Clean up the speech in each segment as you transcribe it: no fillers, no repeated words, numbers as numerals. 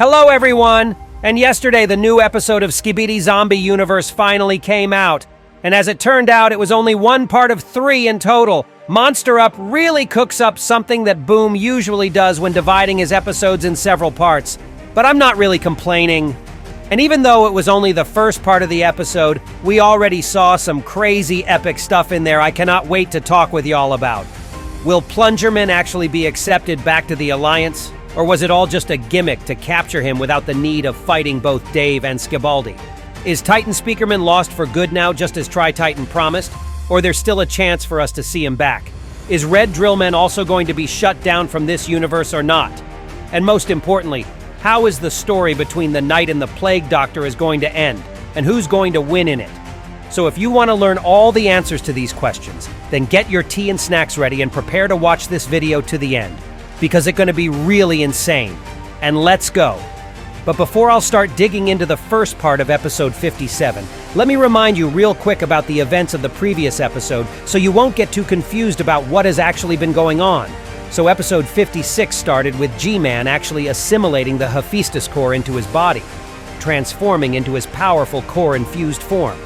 Hello everyone! And yesterday the new episode of Skibidi Zombie Universe finally came out. And as it turned out, it was only one part of 3 in total. Monster Up really cooks up something that Boom usually does when dividing his episodes in several parts. But I'm not really complaining. And even though it was only the first part of the episode, we already saw some crazy epic stuff in there I cannot wait to talk with y'all about. Will Plungerman actually be accepted back to the Alliance? Or was it all just a gimmick to capture him without the need of fighting both Dave and Skibidi? Is Titan Speakerman lost for good now, just as Tri-Titan promised? Or there's still a chance for us to see him back? Is Red Drillman also going to be shut down from this universe or not? And most importantly, how is the story between the Knight and the Plague Doctor is going to end? And who's going to win in it? So if you want to learn all the answers to these questions, then get your tea and snacks ready and prepare to watch this video to the end, because it's going to be really insane. And let's go. But before I'll start digging into the first part of episode 57, let me remind you real quick about the events of the previous episode so you won't get too confused about what has actually been going on. So episode 56 started with G-Man actually assimilating the Hephaestus core into his body, transforming into his powerful core-infused form.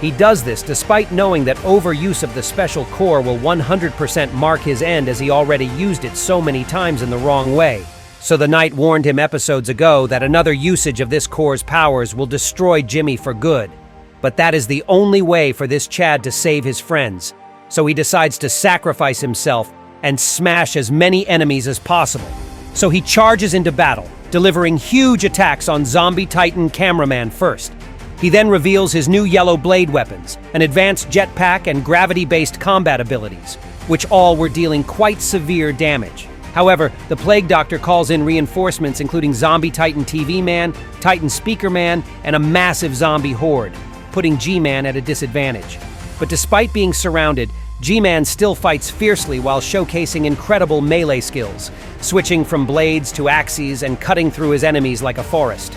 He does this despite knowing that overuse of the special core will 100% mark his end, as he already used it so many times in the wrong way. So the Knight warned him episodes ago that another usage of this core's powers will destroy Jimmy for good. But that is the only way for this Chad to save his friends. So he decides to sacrifice himself and smash as many enemies as possible. So he charges into battle, delivering huge attacks on Zombie Titan Cameraman first. He then reveals his new yellow blade weapons, an advanced jetpack, and gravity-based combat abilities, which all were dealing quite severe damage. However, the Plague Doctor calls in reinforcements including Zombie Titan TV Man, Titan Speakerman, and a massive zombie horde, putting G-Man at a disadvantage. But despite being surrounded, G-Man still fights fiercely while showcasing incredible melee skills, switching from blades to axes and cutting through his enemies like a forest.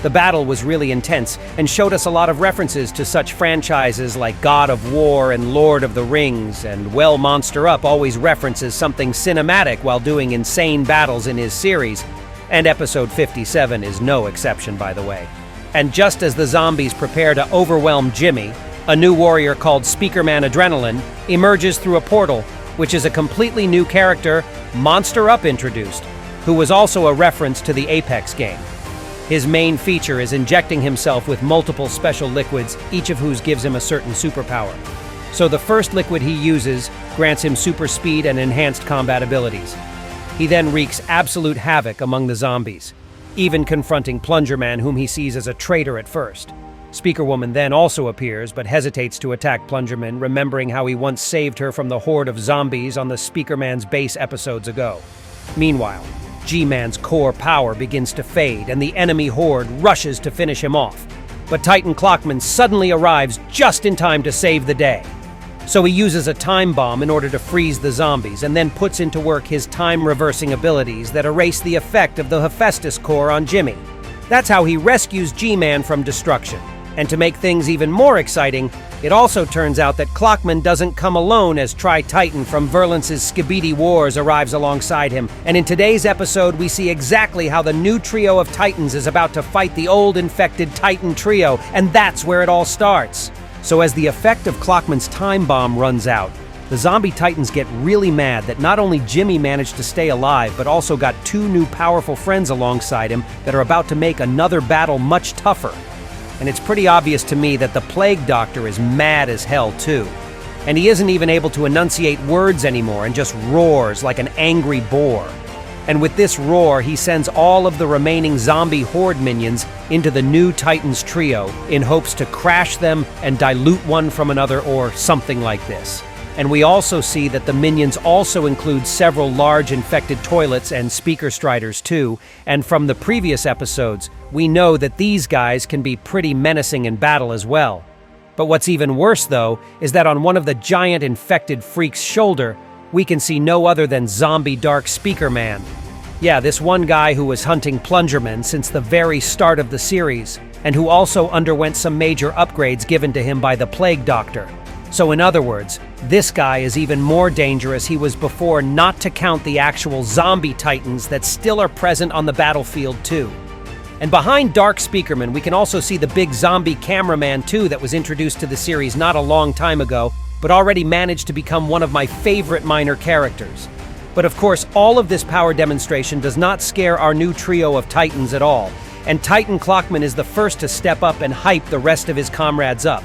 The battle was really intense and showed us a lot of references to such franchises like God of War and Lord of the Rings, and well, Monster Up always references something cinematic while doing insane battles in his series, and episode 57 is no exception, by the way. And just as the zombies prepare to overwhelm Jimmy, a new warrior called Speakerman Adrenaline emerges through a portal, which is a completely new character, Monster Up introduced, who was also a reference to the Apex game. His main feature is injecting himself with multiple special liquids, each of whose gives him a certain superpower. So the first liquid he uses grants him super speed and enhanced combat abilities. He then wreaks absolute havoc among the zombies, even confronting Plungerman, whom he sees as a traitor at first. Speakerwoman then also appears, but hesitates to attack Plungerman, remembering how he once saved her from the horde of zombies on the Speakerman's base episodes ago. Meanwhile, G-Man's core power begins to fade, and the enemy horde rushes to finish him off. But Titan Clockman suddenly arrives just in time to save the day. So he uses a time bomb in order to freeze the zombies, and then puts into work his time-reversing abilities that erase the effect of the Hephaestus core on Jimmy. That's how he rescues G-Man from destruction. And to make things even more exciting, it also turns out that Clockman doesn't come alone, as Tri-Titan from Verlance's Skibidi Wars arrives alongside him. And in today's episode, we see exactly how the new trio of Titans is about to fight the old infected Titan trio, and that's where it all starts. So as the effect of Clockman's time bomb runs out, the zombie Titans get really mad that not only Jimmy managed to stay alive, but also got 2 new powerful friends alongside him that are about to make another battle much tougher. And it's pretty obvious to me that the Plague Doctor is mad as hell too. And he isn't even able to enunciate words anymore and just roars like an angry boar. And with this roar, he sends all of the remaining zombie horde minions into the new Titans trio in hopes to crash them and dilute one from another or something like this. And we also see that the minions also include several large infected toilets and speaker striders too, and from the previous episodes, we know that these guys can be pretty menacing in battle as well. But what's even worse though, is that on one of the giant infected freak's shoulder, we can see no other than Zombie Dark Speakerman. Yeah, this one guy who was hunting Plungerman since the very start of the series, and who also underwent some major upgrades given to him by the Plague Doctor. So in other words, this guy is even more dangerous he was before, not to count the actual zombie titans that still are present on the battlefield too. And behind Dark Speakerman, we can also see the big zombie cameraman too that was introduced to the series not a long time ago, but already managed to become one of my favorite minor characters. But of course, all of this power demonstration does not scare our new trio of Titans at all, and Titan Clockman is the first to step up and hype the rest of his comrades up.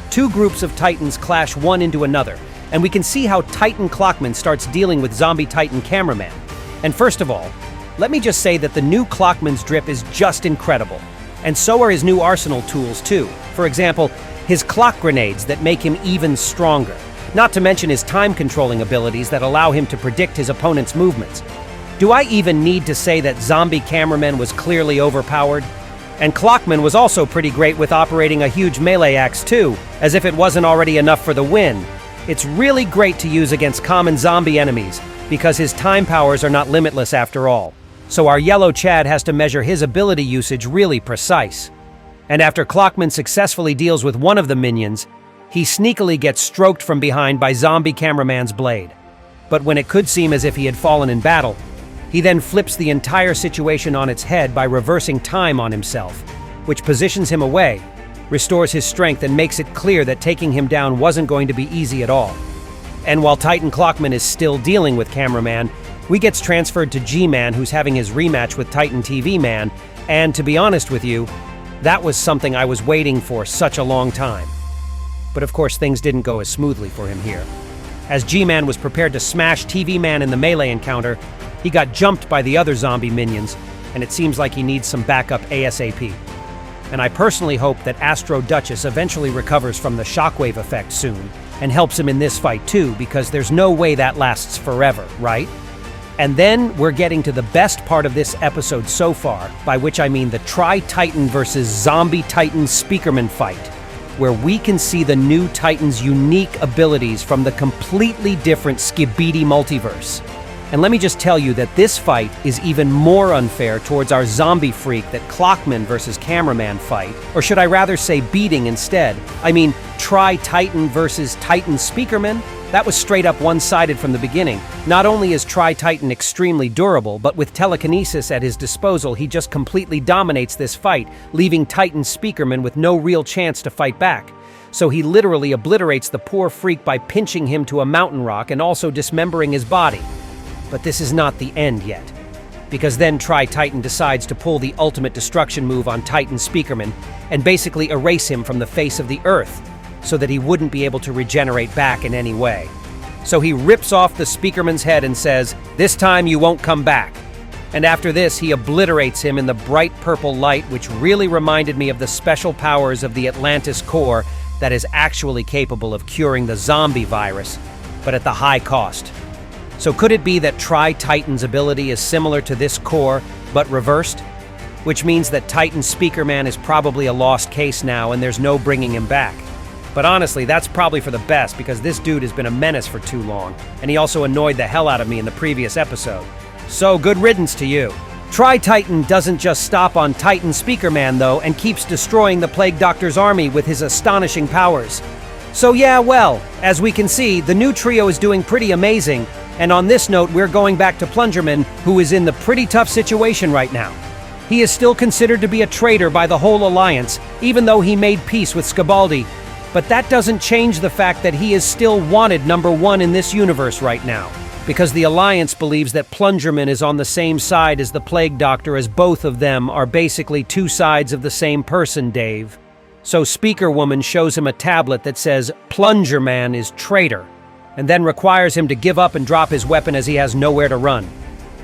Two groups of Titans clash one into another, and we can see how Titan Clockman starts dealing with Zombie Titan Cameraman. And first of all, let me just say that the new Clockman's drip is just incredible. And so are his new arsenal tools too. For example, his clock grenades that make him even stronger. Not to mention his time-controlling abilities that allow him to predict his opponent's movements. Do I even need to say that Zombie Cameraman was clearly overpowered? And Clockman was also pretty great with operating a huge melee axe too, as if it wasn't already enough for the win. It's really great to use against common zombie enemies, because his time powers are not limitless after all. So our yellow Chad has to measure his ability usage really precise. And after Clockman successfully deals with one of the minions, he sneakily gets stroked from behind by Zombie Cameraman's blade. But when it could seem as if he had fallen in battle, he then flips the entire situation on its head by reversing time on himself, which positions him away, restores his strength, and makes it clear that taking him down wasn't going to be easy at all. And while Titan Clockman is still dealing with Cameraman, we gets transferred to G-Man, who's having his rematch with Titan TV Man, and to be honest with you, that was something I was waiting for such a long time. But of course things didn't go as smoothly for him here. As G-Man was prepared to smash TV Man in the melee encounter, he got jumped by the other zombie minions, and it seems like he needs some backup ASAP. And I personally hope that Astro Duchess eventually recovers from the shockwave effect soon, and helps him in this fight too, because there's no way that lasts forever, right? And then we're getting to the best part of this episode so far, by which I mean the Tri-Titan versus Zombie Titan Speakerman fight, where we can see the new Titan's unique abilities from the completely different Skibidi multiverse. And let me just tell you that this fight is even more unfair towards our zombie freak that Clockman versus Cameraman fight, or should I rather say beating instead. I mean, Tri-Titan versus Titan Speakerman? That was straight up one-sided from the beginning. Not only is Tri-Titan extremely durable, but with telekinesis at his disposal, he just completely dominates this fight, leaving Titan Speakerman with no real chance to fight back. So he literally obliterates the poor freak by pinching him to a mountain rock and also dismembering his body. But this is not the end yet, because then Tri-Titan decides to pull the ultimate destruction move on Titan Speakerman and basically erase him from the face of the earth, so that he wouldn't be able to regenerate back in any way. So he rips off the Speakerman's head and says, "This time you won't come back." And after this, he obliterates him in the bright purple light, which really reminded me of the special powers of the Atlantis core that is actually capable of curing the zombie virus, but at the high cost. So could it be that Tri-Titan's ability is similar to this core, but reversed? Which means that Titan Speakerman is probably a lost case now and there's no bringing him back. But honestly, that's probably for the best, because this dude has been a menace for too long, and he also annoyed the hell out of me in the previous episode. So good riddance to you. Tri-Titan doesn't just stop on Titan Speakerman though, and keeps destroying the Plague Doctor's army with his astonishing powers. So yeah, well, as we can see, the new trio is doing pretty amazing, and on this note, we're going back to Plungerman, who is in the pretty tough situation right now. He is still considered to be a traitor by the whole Alliance, even though he made peace with Skibidi. But that doesn't change the fact that he is still wanted #1 in this universe right now, because the Alliance believes that Plungerman is on the same side as the Plague Doctor, as both of them are basically two sides of the same person, Dave. So Speaker Woman shows him a tablet that says Plungerman is traitor, and then requires him to give up and drop his weapon as he has nowhere to run.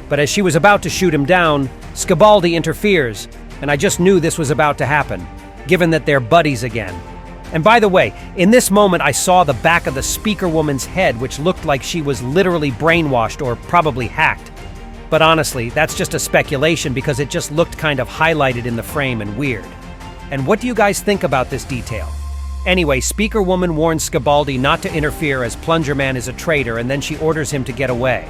But as she was about to shoot him down, Skibidi interferes, and I just knew this was about to happen, given that they're buddies again. And by the way, in this moment I saw the back of the Speaker Woman's head, which looked like she was literally brainwashed or probably hacked. But honestly, that's just a speculation because it just looked kind of highlighted in the frame and weird. And what do you guys think about this detail? Anyway, Speaker Woman warns Skibidi not to interfere as Plungerman is a traitor, and then she orders him to get away.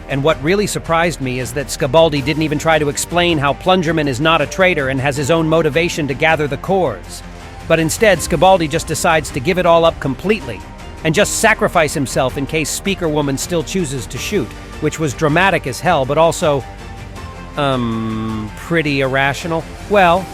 And what really surprised me is that Skibidi didn't even try to explain how Plungerman is not a traitor and has his own motivation to gather the cores. But instead, Skibidi just decides to give it all up completely, and just sacrifice himself in case Speaker Woman still chooses to shoot, which was dramatic as hell, but also, Pretty irrational? Well,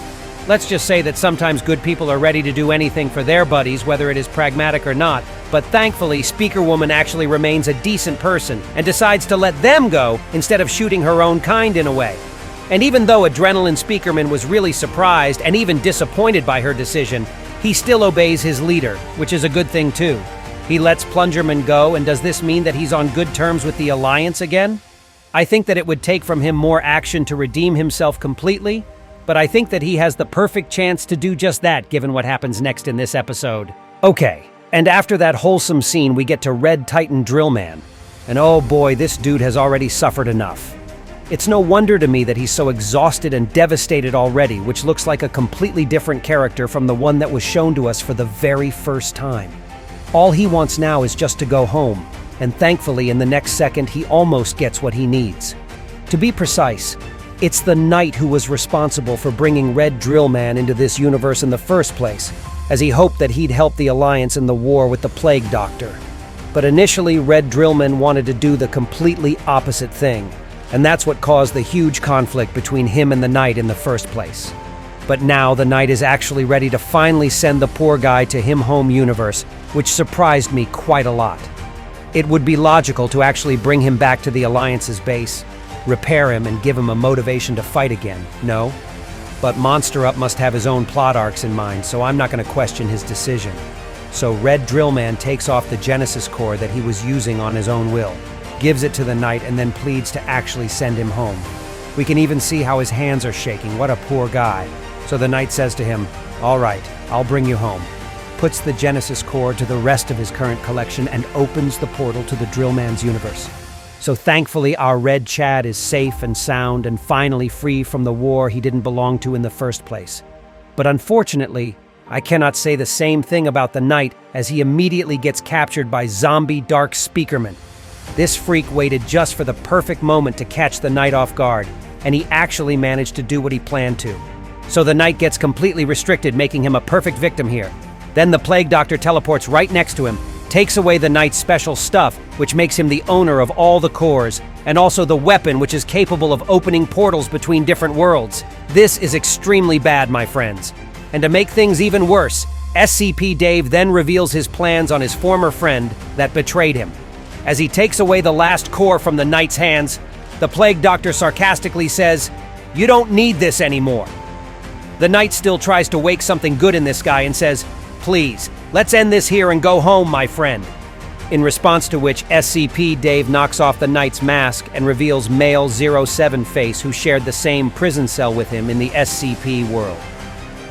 let's just say that sometimes good people are ready to do anything for their buddies, whether it is pragmatic or not. But thankfully, Speakerwoman actually remains a decent person and decides to let them go instead of shooting her own kind in a way. And even though Adrenaline Speakerman was really surprised and even disappointed by her decision, he still obeys his leader, which is a good thing too. He lets Plungerman go, and does this mean that he's on good terms with the Alliance again? I think that it would take from him more action to redeem himself completely, but I think that he has the perfect chance to do just that given what happens next in this episode. Okay, and after that wholesome scene we get to Red Titan Drillman. And oh boy, this dude has already suffered enough. It's no wonder to me that he's so exhausted and devastated already, which looks like a completely different character from the one that was shown to us for the very first time. All he wants now is just to go home, and thankfully in the next second he almost gets what he needs. To be precise, it's the Knight who was responsible for bringing Red Drillman into this universe in the first place, as he hoped that he'd help the Alliance in the war with the Plague Doctor. But initially, Red Drillman wanted to do the completely opposite thing, and that's what caused the huge conflict between him and the Knight in the first place. But now the Knight is actually ready to finally send the poor guy to him home universe, which surprised me quite a lot. It would be logical to actually bring him back to the Alliance's base, repair him, and give him a motivation to fight again, no? But Monster Up must have his own plot arcs in mind, so I'm not going to question his decision. So Red Drillman takes off the Genesis core that he was using on his own will, gives it to the Knight, and then pleads to actually send him home. We can even see how his hands are shaking. What a poor guy. So the Knight says to him, "All right, I'll bring you home," puts the Genesis core to the rest of his current collection, and opens the portal to the Drillman's universe. So thankfully our Red Chad is safe and sound and finally free from the war he didn't belong to in the first place. But unfortunately, I cannot say the same thing about the Knight, as he immediately gets captured by Zombie Dark Speakerman. This freak waited just for the perfect moment to catch the Knight off guard, and he actually managed to do what he planned to. So the Knight gets completely restricted, making him a perfect victim here. Then the Plague Doctor teleports right next to him, takes away the Knight's special stuff, which makes him the owner of all the cores, and also the weapon which is capable of opening portals between different worlds. This is extremely bad, my friends. And to make things even worse, SCP Dave then reveals his plans on his former friend that betrayed him. As he takes away the last core from the Knight's hands, the Plague Doctor sarcastically says, "You don't need this anymore." The Knight still tries to wake something good in this guy and says, "Please, let's end this here and go home, my friend." In response to which, SCP Dave knocks off the Knight's mask and reveals Male 07 Face, who shared the same prison cell with him in the SCP world.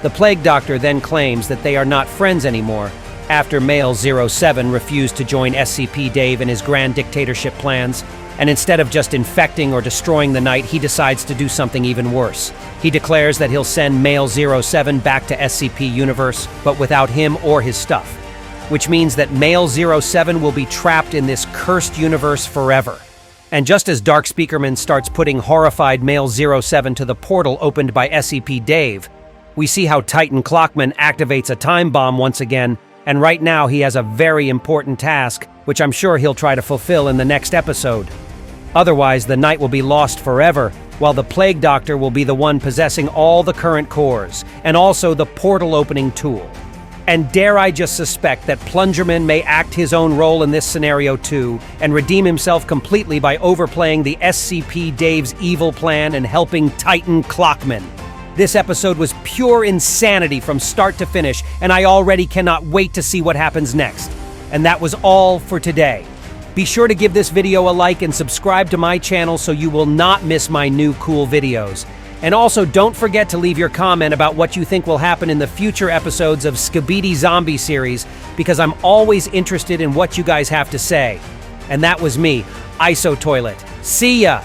The Plague Doctor then claims that they are not friends anymore, after Male 07 refused to join SCP Dave in his grand dictatorship plans, and instead of just infecting or destroying the Knight, he decides to do something even worse. He declares that he'll send Male 07 back to SCP Universe, but without him or his stuff, which means that Male 07 will be trapped in this cursed universe forever. And just as Dark Speakerman starts putting horrified Male 07 to the portal opened by SCP Dave, we see how Titan Clockman activates a time bomb once again, and right now he has a very important task, which I'm sure he'll try to fulfill in the next episode. Otherwise, the Knight will be lost forever, while the Plague Doctor will be the one possessing all the current cores, and also the portal-opening tool. And dare I just suspect that Plungerman may act his own role in this scenario too, and redeem himself completely by overplaying the SCP Dave's evil plan and helping Titan Clockman. This episode was pure insanity from start to finish, and I already cannot wait to see what happens next. And that was all for today. Be sure to give this video a like and subscribe to my channel so you will not miss my new cool videos. And also don't forget to leave your comment about what you think will happen in the future episodes of Skibidi Zombie series, because I'm always interested in what you guys have to say. And that was me, ISO Toilet. See ya!